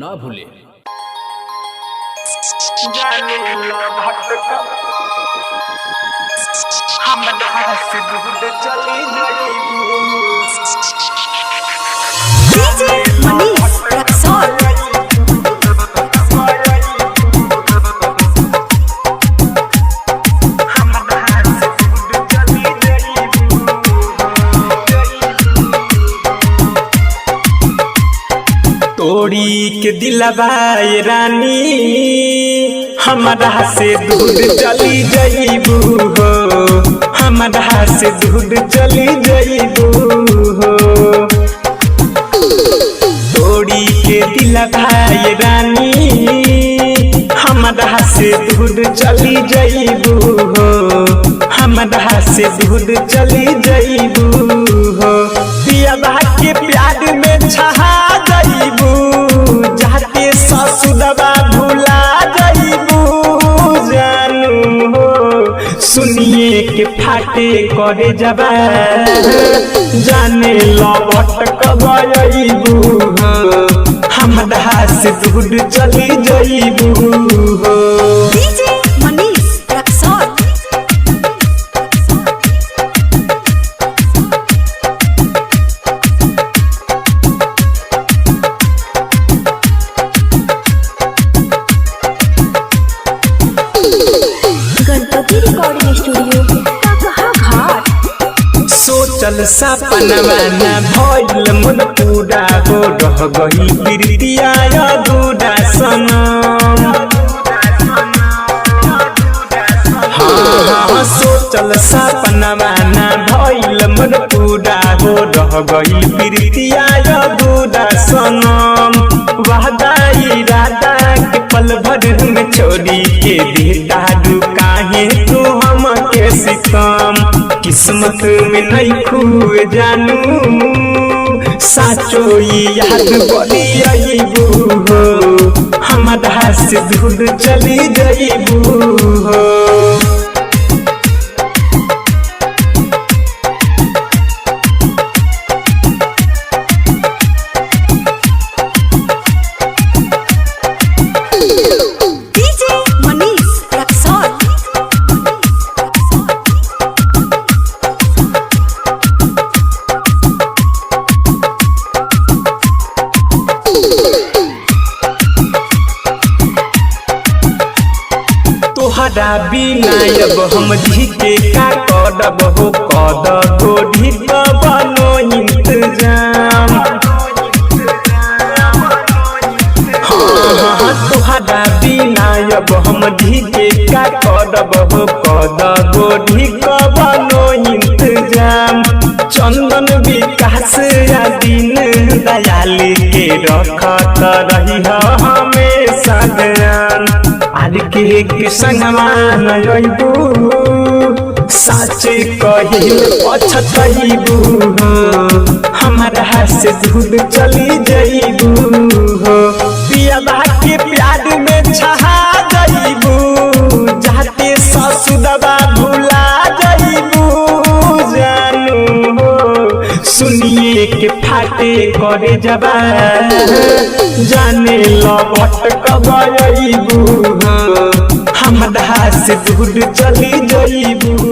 ना भूलें। तोड़ी के दिलवाए रानी हमारा से दूर चली जाइबू हो, हमारा से दूर चली जाइबू हो। तोड़ी के दिलवाए रानी हमारा से दूर चली जाइबू हो, हमारा से दूर चली जाइबू हो। पिया के प्यार में छहा जाइबू, जाके ससुरवा भुला जाइबू जानू हो। सुनिए के फाटे करे जबा जाने लौट कब आइबू हो, हमरा से दूर चली जाइबू हो। सोचल सपनवा न भइल मन पूरा हो, रह गई प्रीतिया अधूरा सनम। हाँ सोचल सपनवा न भइल मन पूरा हो, रह गई प्रीतिया अधूरा सनम। वादा इरादा के पल भर में छोड़ी के देता काहे तू हमके सितम। किस्मत में नहीं खुए जानू साचो याद बड़ी आइबू हो, हमारा से दूर चली जाइबू हो। तोहरा बिना अब हम जी के का करब हो, कद गोढ़ी बनो इंतजाम। हाँ तोहरा बिना अब हम जी के का करब हो, कद गोढ़ी बनो इंतजाम। चंदन विकास या दिन दयाल के रखत रही हमेशा ध्यान। आज के संगमा नइबू साचे कहिल पछतइबू हो, हमारा से दूर चली जाइबू हो। पिया के प्यार में छहा जाइबू, जाके ससुरवा भुला जाइबू जानू हो। सुनिए के फाटे करे जबा जाने लौट कब आइबू हो, हमरा से दूर चली जाइबू।